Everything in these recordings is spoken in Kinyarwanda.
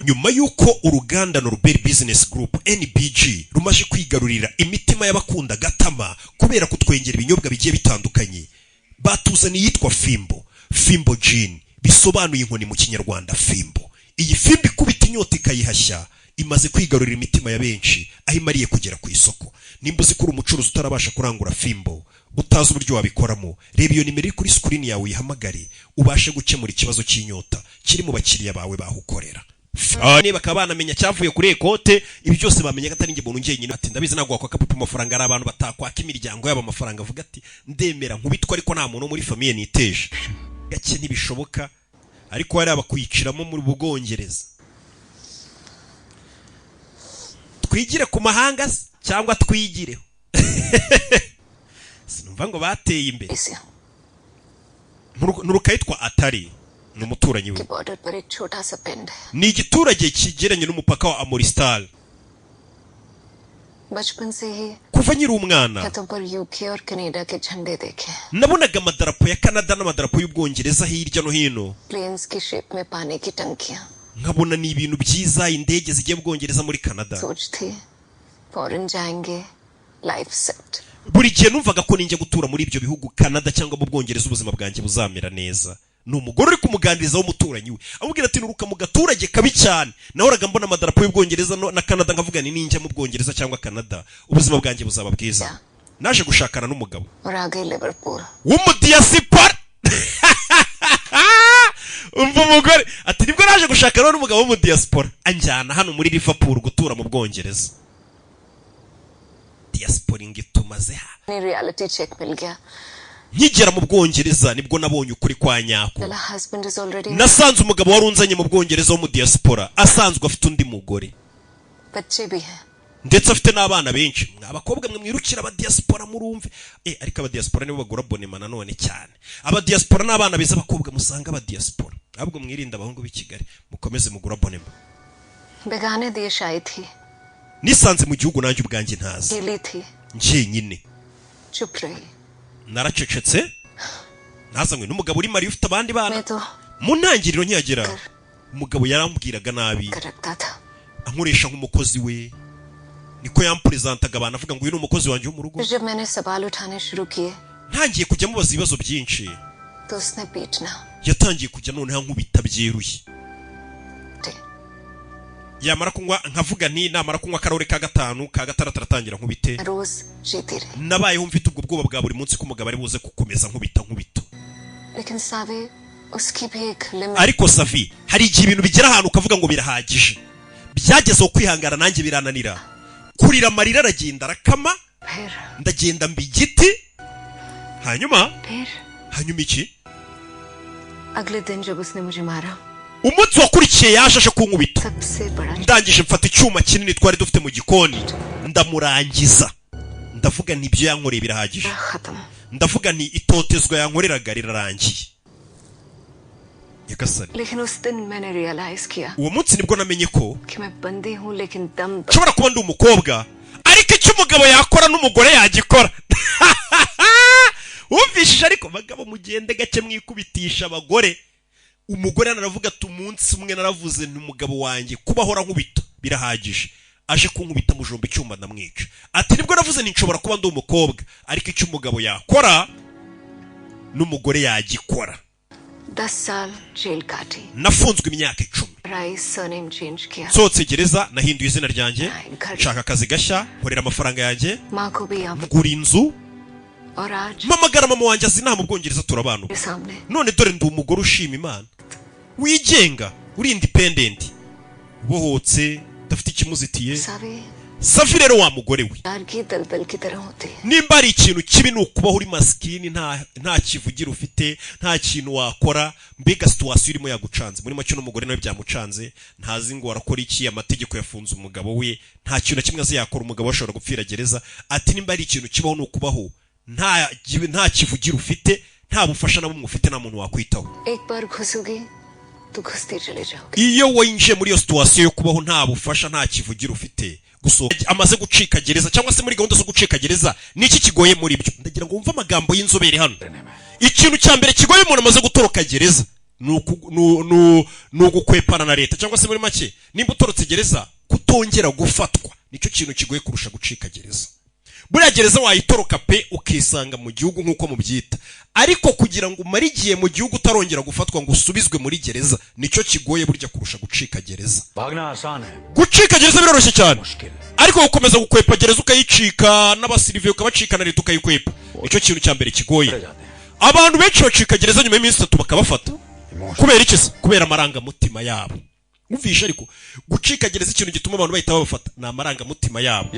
nyuma yuko uruganda Norbert Business Group NBG rumaje kwigarurira imitima y'abakunda gatama kubera kutwengera ibinyobwa bigiye bitandukanye, batuzaniye yitwa Fimbo Gin, bisobanuye inkoni mu kinyarwanda Fimbo. Iyi Fimbo ikubita inyota ikayihashya, imaze kwigarurira imitima ya benshi aho imariye kugera ku isoko. Nimba uzi ko uri umucuruzi utarabasha kurangura Fimbo, utazi uburyo wabikoramo, reba iyo nimero iri kuri screen yawe uyihamagare ubashe gukemura ikibazo cy'inyota kiri mu bakiriya bawe bahukorera. Niba kabanamenya cyavuye kuri ekote, ibi byose bamenye gatari nge muntu ngenyine. Ati ndabizi nagwa kwa kapupa amafaranga, ari abantu batakwaka imiryango yabo amafaranga, avuga ati ndemera nkubitwa ariko nta muntu muri famiye niteje. Gake ntibishoboka, ariko hari abakuyiciramo muri Bwongereza. Twigire ku mahanga cyangwa twigireho? Sinumva ngo bateye imbere. Nurukayitwa Atari n'umuturanyi we. Ni igiturage kigeranye n'umupaka wa Amoristal. Kuva nyiri umwana nabonaga amadarapo ya Canada n'amadarapo y'Ubwongereza hirya no hino. Nkabona ni ibintu byiza, indege zigiye Bwongereza muri Canada. Buri gihe numvaga ko ninjye gutura muri ibyo bihugu Canada cyangwa mu Bwongereza ubuzima bwanjye buzamera neza. N'umugore uri kumuganiriza w'umuturanyi we amubwira ati nuruka mu gaturage kabi cyane. Nahoraga mbona amadarapo y'Ubwongereza na Canada, nkavuga ni ninjye mu Bwongereza cyangwa Canada ubuzima bwanjye buzaba bwiza. Naje gushakana n'umugabo w'umudiaspora. Umva umugore ati nibwo naje gushakana n'umugabo w'umudiaspora, anjyana hano muri Liverpool gutura mu Bwongereza. Diaspora ingitumaze ha ni reality check mil gaya. Nkigera mu Bwongereza nibwo nabonye ukuri kwa nyako. Nasanze umugabo warunzanye mu Bwongereza wo mu diaspora asanzwe afite undi mugore, ndetse afite n'abana benshi. Abakobwa mwe mwirukira aba diaspora murumve. Ariko aba diaspora nibo bagura bonema nanone cyane. Aba diaspora n'abana beza abakobwa musanga aba diaspora. Ahubwo mwirinda abahungu b'i Kigali, mukomeze mugura bonema. Begane desh aayi thi. Nisanze mu gihugu nanjye ubwanjye ntazi. Nje nyine. Chup rahi. Naracecetse. Nazanywe n'umugabo uri mari ufite abandi bana. Mu ntangiriro nkiyagera umugabo yarambwiraga nabi. Ankoresha nk'umukozi we. Niko yampresentaga abantu avuga ngo uyu ni umukozi wanjye wo mu rugo. Ntangiye kujya mubaza ibibazo byinshi. Yatangiye kujya noneho nkubita byeruye. Yamara kunywa nkavuga nti namara kunywa karore ka gatanu ka gatandatu aratangira nkubite. Nabayeho mfite ubwo bwoba bwa buri munsi ko umugabo ari buze kukomeza nkubita. Ariko Savi, hari igihe ibintu bigera ahantu ukavuga ngo birahagije. Byagezeho kwihangana nanjye birananira. Kurira amarira aragenda arakama, ndagenda mbi igiti. Hanyuma iki? Agle din jab usne mujhe mara, umunsi wakurikiye yaje aje kunkubita. Ndangije mfata icyuma kinini twari dufite mu gikoni ndamurangiza. Ndavuga nti ibyo yankoreye birahagije. Ndavuga nti itotezwa yankoreraga rirarangiye. Lekin us din maine realize kiya, uwo munsi nibwo namenye ko ki main bandi hu lekin dam nshobora kuba ndi umukobwa ariko icyo umugabo yakora n'umugore yagikora. Umvishije ariko bagabo mugende gake mwikubitisha abagore. Umugore naravuga ati umunsi umwe naravuze nti umugabo wanjye kubahora nkubita birahagije. Aje kunkubita mujomba icyuma ndamwica. Ati nibwo navuze nti nshobora kuba ndi umukobwa ariko icyo umugabo yakora n'umugore yagikora. 10 saal jail kati. Nafunzwe imyaka 10. Rai surname change kiya. Sohotse gereza nahinduye izina ryanjye, nshaka akazi gashya, nkorera amafaranga yanjye, mugura inzu. Mamagara mama wanjye azina mu Bwongereza turabana. None dore ndi umugore ushima Imana, wigenga, uri independent, bohotse, dafite ikimuzitiye. Savi rero wa mugore we, nimba ari ikintu kibi nukubaho uri maskini, nta kivugira ufite, nta kintu wakora, mbega situation irimo yagucanze. Muri macyo n'umugore nawe byamucanze, ntazi ngo warakora iki, amategeko yafunze umugabo we, nta kintu na kimwe aziyakora, umugabo ashobora gupfira gereza. Ati nimba ari ikintu kibaho nukubaho nta kivugira ufite, nta bufasha na bumwe ufite, nta muntu wakwitaho. Iyo winjiye muri iyo situation yo kubaho nta bufasha nta kivugira ufite, amaze gucika gereza cyangwa se muri gahunda zo gucika gereza, niki kigoye muri byo? Ndagira ngo wumve amagambo y'inzobere hano. Ikintu cya mbere kigoye umuntu amaze gutoroka gereza ni ugukwepana na leta, cyangwa se muri make nimba utorotse gereza kutongera gufatwa nicyo kintu kigoye kurusha gucika gereza. Buriya gereza wayitoroka pe ukisanga mu gihugu nk'uko mubyita, ariko kugira ngo umare igihe mu gihugu utarongera gufatwa ngo usubizwe muri gereza nicyo kigoye burya kurusha gucika gereza. Gucika gereza biroroshye cyane, ariko gukomeza gukwepa gereza ukayicika n'abasirive ukabacika na leta ukayikwepa nicyo kintu cya mbere kigoye. Abantu benshi bacika gereza nyuma y'iminsi 3 bakabafata. Kubera iki se? Kubera amarangamutima yabo. Umvisha ariko gucika gereza ikintu gituma abantu bahita babafata na amarangamutima yabo.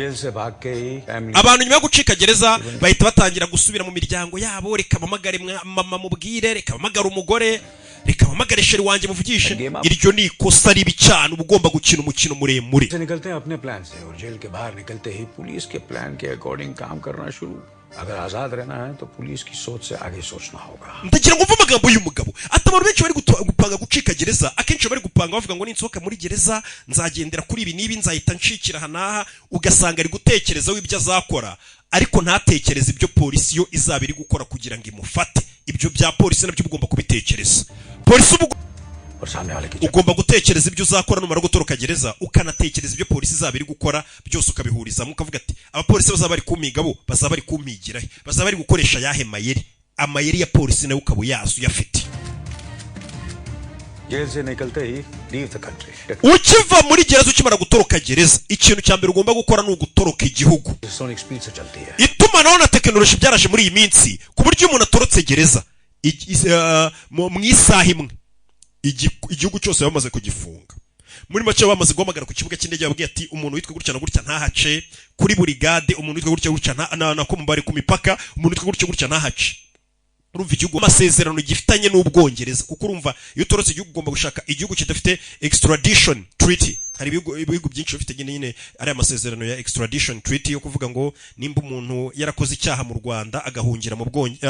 Abantu nyuma yo gucika gereza bahita batangira gusubira mu miryango yabo, reka bamagare mama mubwire, reka bamagare umugore, reka bamagare sheri wanjye muvugishe. Iryo ni ikosa ribi cyane, ugomba gukina umukino muremure. निकलते हैं अपने प्लान से और जेल के बाहर निकलते ही पुलिस के प्लान के अकॉर्डिंग काम करना शुरू. अगर आजाद रहना है तो पुलिस की सोच से आगे सोचना होगा. Ndagira ngo mvume amagambo y'umugabo. Atabantu benshi bari gupanga gucika gereza, akenshi bari gupanga bavuga ngo ninsohoka muri gereza nzagendera kuri ibi nibi nzahita nshikira hanaha, ugasanga ari gutekereza w'ibyo azakora, ariko ntatekereza ibyo polisi yo izabiri gukora kugira ngo imufate. Ibyo bya polisi nabyo ugomba kubitekereza. Polisi ugomba gutekereza ibyo uzakora numara gutoroka gereza, ukanatekereza ibyo polisi izabiri gukora byose ukabihuriza mukavuga ati abapolisi bazaba bari kumiga bo bazaba bari kumigira he, bazaba bari gukoresha yahe mayeri, amayeri ya polisi nayo ukaba yasu yafite. Jail से निकलते ही leave the country. Ukiva muri gereza ukimara gutoroka gereza, ikintu cya mbere ugomba gukora ni ugutoroka igihugu. Sonic speed se chalti hai. Itumanaho na tekinoloji byaraje muri iyi minsi ku buryo umuntu atorotse gereza mu isaha imwe igihugu cyose bamaze kugifunga. Muri make bamaze guhamagara ku kibuga cy'indege babwiye ati umuntu witwa gutya na gutya ntahace, kuri burigade umuntu witwa gutya gutya na ko mubari ku mipaka umuntu witwa gutya gutya ntahace. Urumva igihugu amasezerano gifitanye n'Ubwongereza, kuko urumva iyo utorotse igihugu ugomba gushaka igihugu kidafite extradition treaty. Hari ibihugu byinshi bifite nyine ari amasezerano ya extradition treaty yo kuvuga ngo nimba umuntu yarakoze icyaha mu Rwanda agahungira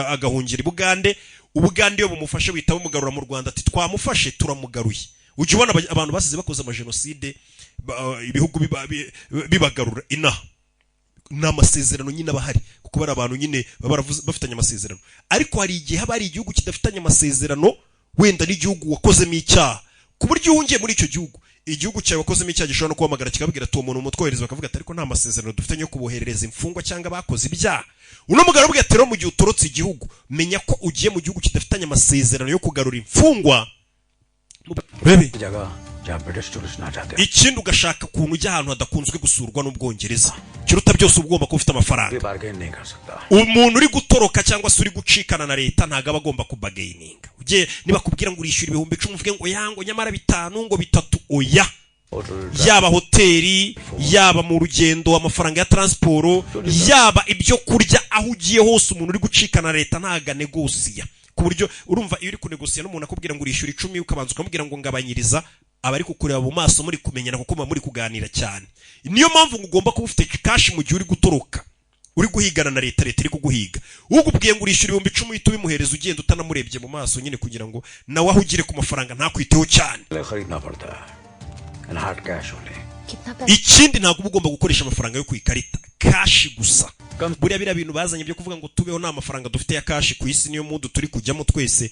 agahungira i Bugande, Ubugande yo bumufashe wita bumugarura mu Rwanda ati twamufashe turamugaruye. Uje ubona abantu basize bakoze amagenocide ibihugu bibagarura inaha n'amasezerano nyine abahari, kuko bari abantu nyine bafitanye amasezerano. Ariko hari igihe haba hari igihugu kidafitanye amasezerano wenda n'igihugu wakozemo icyaha, ku buryo uhungiye muri icyo gihugu igihugu cyawe wakozemo icyaha gishobora no kuhamagara kikabwira ati uwo muntu umutwohereza, bakavuga ati ariko nta masezerano dufitanye yo kuboherereza imfungwa cyangwa bakoze ibyaha. Uno mugabo ubwe ati rero mu gihe utorotse igihugu menya ko ugiye mu gihugu kidafitanye amasezerano yo kugarura imfungwa. Rebe ikindi ugashaka kuntu ujya ahantu hadakunzwe gusurwa n'Ubwongereza, kiruta byose ugomba kuba ufite amafaranga. Umuntu uri gutoroka cyangwa se uri gucikana na leta ntago aba agomba kubagaininga. Uje niba kubwira ngo urishyura 10,000 uvuge ngo yango nyamara 5 ngo 3 oya. Yaba hoteli, yaba mu rugendo amafaranga ya transport, yaba ibyo kurya aho ugiye hose umuntu uri gucikana na leta ntaga negosiya. Ku buryo urumva iyo uri kunegosiya n'umuntu akubwira ngo urishyura 10 ukabanza ukamubwira ngo ngabanyiriza, abari kukureba mu maso muri kumenyana kuko muri kuganira cyane. Niyo mpamvu ugomba kuba ufite cash mu gihe uri gutoroka, uri guhigana na leta iri kuguhiga. Ugubwiye ngo urishyura 10,000 uhita ubimuhereza ugenda utanamurebye mu maso nyine kugira ngo nawe ahugire ku mafaranga ntakwiteho cyane. Ikindi ntabwo ugomba gukoresha amafaranga yo ku ikarita, cash gusa. Buriya bira bintu bazanye byo kuvuga ngo tubeho nta mafaranga dufite ya cash ku isi, niyo mudu turi kujyamo twese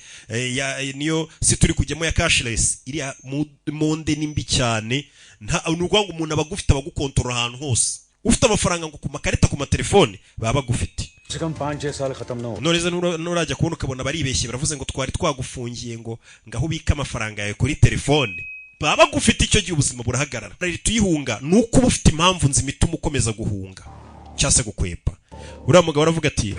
niyo si turi kujyamo ya cashless. Iri monde nimbi cyane, nta n'ugwa ngo umuntu abagufite abagukontorora ahantu hose. Ufite amafaranga ngo ku makarita ku matelefone baba bagufite. Noreza nurajya kubona ukabona baribeshye baravuze ngo twari twagufungiye ngo ngaho ubika amafaranga yawe kuri telefone. Baba gufite icyo gihe ubuzima burahagarara. Rari tuyihunga nuko uba ufite impamvu nzimituma ukomeza guhunga cyase gukwepa. Uriya mugabo aravuga ati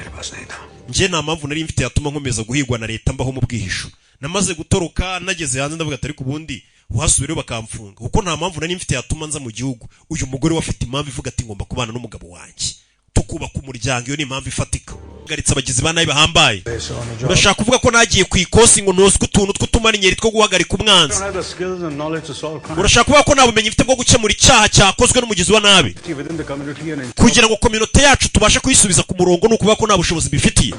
nje nta mpamvu nari mfite yatuma nkomeza guhigwa na leta mbaho mu bwihisho. Namaze gutoroka nageze hanze ndavuga ati ariko ubundi uhasubire bakamfunga kuko nta mpamvu nari mfite yatuma nza mu gihugu. Uyu mugore wafite impamvu ivuga ati ngomba kubana n'umugabo wanjye tukubaka umuryango, iyo ni impamvu ifatika. Garitse abagizi banayi bahambaye. Urashaka kuvuga ko nagiye ku ikosi ngo ntozwe utuntu tw'utumana inyeri two guhagarika umwanzi. Urashaka kuvuga ko nta bumenyi mfite bwo gukemura icyaha cyakozwe n'umugizi wa nabi, kugira ngo community yacu tubashe kuyisubiza ku murongo no kuvuga ko nta bushobozi bifitiye.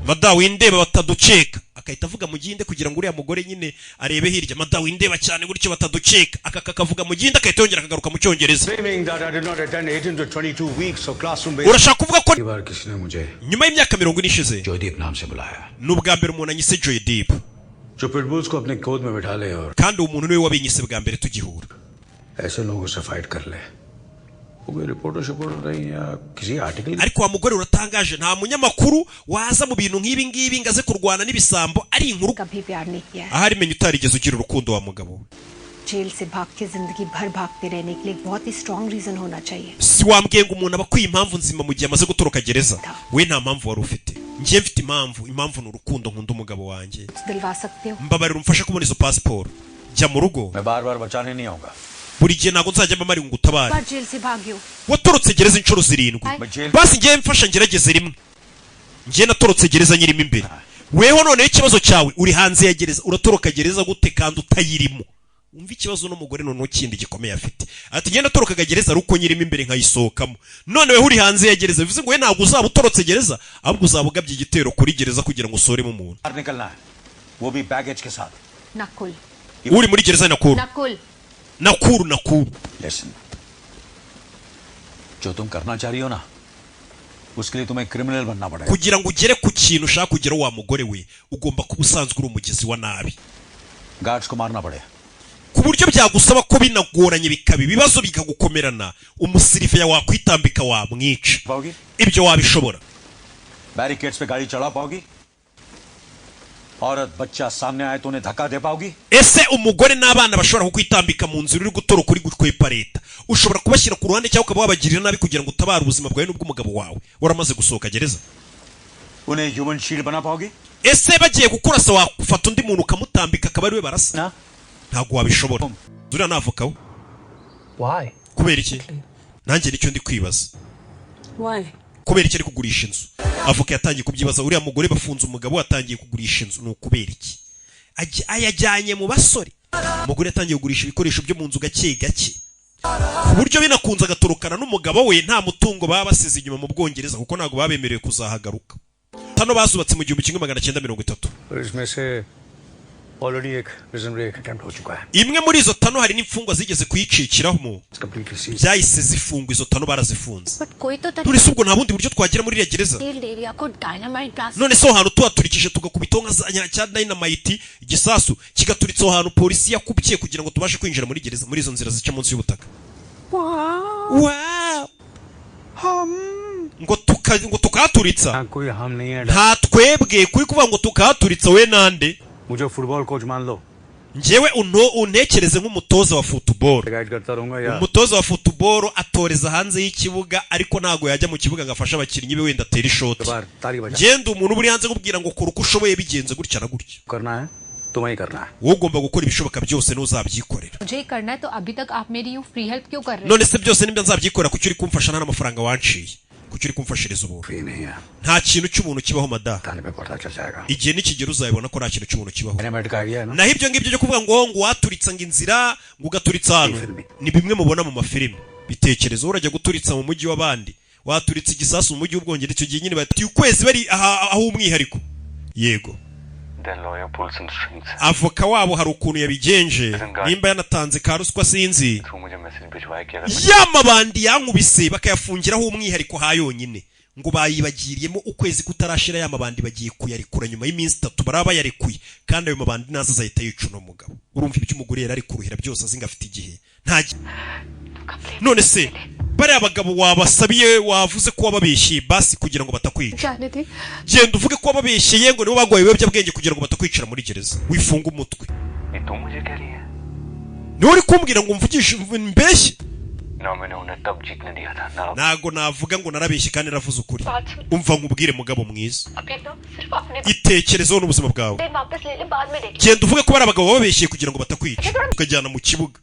Madawi indeba bataduceka akahita avuga mu ginde kugira ngo uriya mugore nyine arebe hirya. Madawi indeba cyane gutyo bataduceka akakavuga mu ginde akahita yongera akagaruka mu Cyongereza. Urashaka kuvuga ko nyuma y'imyaka 20 ishize n'ubwa mbere umuntu anyise Joydeep. जो पिटबुल्स को अपने गोद में बिठा ले और kandi uwo muntu niwe wabinyise bwa mbere tugihura ऐसे लोगों से फाइट कर ले, वो कोई रिपोर्टर नहीं या किसी article. ariko wa mugore uratangaje, nta munyamakuru waza mu bintu nk'ibi ngibi ngaze kurwana n'ibisambo ari inkuru. कभी प्यार नहीं किया है। ahari menye utarigeze ugira urukundo wa mugabo. Jail से भाग के जिंदगी भर भागते रहने के लिए बहुत ही स्ट्रॉन्ग रीजन होना चाहिए। si wambwiye ngo umuntu aba akwiye impamvu nzima mu gihe amaze gutoroka gereza, we nta mpamvu wari ufite. njye mfite impamvu ni urukundo nkunda umugabo wanjye. दिलवा सकते हो? mbabarira umfashe kubona izo pasiporo, jya mu rugo. मैं बार बार बचाने नहीं आऊंगा। buri gihe ntabwo nzajya mbamara ngo utabare. बार जेल से भागे हो? watorotse gereza inshuro 7. basi njye mfasha ngerageze rimwe. njye natorotse gereza nyirimo imbere. weho noneho ikibazo cyawe uri hanze ya gereza, uratoroka gereza gute kandi utayirimo? umva ikibazo n'umugore noneho kindi gikomeye afite. ati njye natorokaga gereza ari uko nyirimo imbere nkayisohokamo. none weho uri hanze ya gereza, bivuze ngo we ntabwo uzaba utorotse gereza, ahubwo uzaba ugabye igitero kuri gereza kugira ngo usoremo umuntu. निकलना है, वो भी बैगेज के साथ। Nakul. uri muri gereza ya Nakuru. Nakul. Listen, जो तुम करना चाह रही हो ना, उसके लिए तुम्हें क्रिमिनल बनना पड़ेगा। kugira ngo ugere ku kintu ushaka kugeraho wa mugore we, ugomba kuba usanzwe uri umugezi wa nabi, guards को मारना पड़े, ku buryo byagusaba ko binagoranye bikaba ibibazo bikagukomerana, umusirife wakwitambika wamwica. पाओगी? ibyo wabishobora. बैरिकेड्स पे गाड़ी चढ़ा पाओगी? औरत बच्चा सामने आए तो उन्हें धक्का दे पाओगी? ese umugore n'abana bashobora kukwitambika mu nzira uri gutoroka uri gukwepa leta, ushobora kubashyira ku ruhande cyangwa ukaba wabagirira nabi kugira ngo utabare ubuzima bwawe n'ubw'umugabo wawe waramaze gusohoka gereza? उन्हें ह्यूमन शील्ड बना पाओगी? ese bagiye kukurasa wafata undi muntu ukamutambika akaba ariwe barasa? ना? ntabwo wabishobora. zuriya navoka we. Why? kubera iki? nanjye nicyo ndi kwibaza. Why? kubera iki ari kugurisha inzu? avoka yatangiye kubyibaza. uriya mugore bafunze umugabo atangiye kugurisha inzu, ni ukubera iki? ayajyanye mu basore. umugore yatangiye kugurisha ibikoresho byo mu nzu gake gake, ku buryo binakunze agatorokana n'umugabo we nta mutungo baba basize inyuma mu Bwongereza, kuko ntabwo babemerewe kuzahagaruka. tano bazubatse mu 1930. इसमें से ऑलरेडी एक prison break attempt हो चुका है। imwe muri izo tano hari n'imfungwa zigeze kuyicikiraho, completely seize. byahise zifungwa. izo tano barazifunze. But कोई तो none se ubwo nta bundi buryo twagera muri iriya gereza? तेल एरिया को dynamite blast. none se aho hantu tuhaturikije tugakubitaho nka cya dynamite, igisasu kigaturitse aho hantu polisi yakubye kugira ngo tubashe kwinjira muri gereza, muri izo nzira zica munsi y'ubutaka. wow ngo tukahaturitsa? कोई हम नहीं है। nta twebwe kuri kuvuga ngo tukahaturitsa. we nande? मुझे football coach मान लो, njyewe untekereze nk'umutoza wa football. Guide करता रहूंगा या umutoza wa football atoreza hanze y'ikibuga, ariko ntago yajya mu kibuga ngo afashe abakinnyi be wenda atera ishoti. ताली बजा ngende umuntu uri hanze kubwira ngo kora uko ushoboye bigenze gutya na gutya. करना है, तुम्हें ही करना है। wowe ugomba gukora ibishoboka byose n'uzabyikorera. मुझे करना है तो अभी तक आप मेरी यूं फ्री हेल्प क्यों कर रहे हो? none se byose nibyo nzabyikorera, kuki uri kumfasha nta n'amafaranga wanciye, kuki uri kumfashiriza ubu? Free नहीं है, nta kintu cy'umuntu kibaho mada. थाने पे पता चल जाएगा। igihe nikigera uzabibona ko nta kintu cy'umuntu kibaho. Dynamite का आइडिया है ना? naho ibyo ngibyo byo kuvuga ngo waturitsa ngo inzira ngo ugaturitsa ahantu, ni bimwe mubona mu mafilime. bitekerezo urajya guturitsa mu mujyi w'abandi, waturitsa igisasu mu mujyi w'Ubwongereza, icyo gihe nyine bati ukwezi bari aho umwihariko. yego, avoka wabo hari ukuntu yabigenje, nimba yanatanze ka ruswa sinzi, y'amabandi yankubise bakayafungiraho umwihariko ha yonyine, ngo bayibagiriyemo ukwezi kutarashira y'amabandi bagiye kuyarekura nyuma y'iminsi 3 baraba bayarekuye, kandi ayo mabandi naza azahita yica uno mugabo. urumva ibyo umugore yari ari kuruhira byose azinga afite igihe nta. none se bari abagabo wabasabiye wavuze ko wababeshye basi kugira ngo batakwica? जाने दे। genda uvuge ko wababeshye ngo nibo bagwaye ibiyobyabwenge kugira ngo batakwicira muri gereza, wifunga umutwe. niwe uri kumbwira ngo mvugishe mbeshye? ntago navuga ngo narabeshye kandi naravuze ukuri. umva nkubwire mugabo mwiza, itekerezeho n'ubuzima bwawe. genda uvuge ko bari abagabo bababeshye kugira ngo batakwica, ukajyana mu kibuga.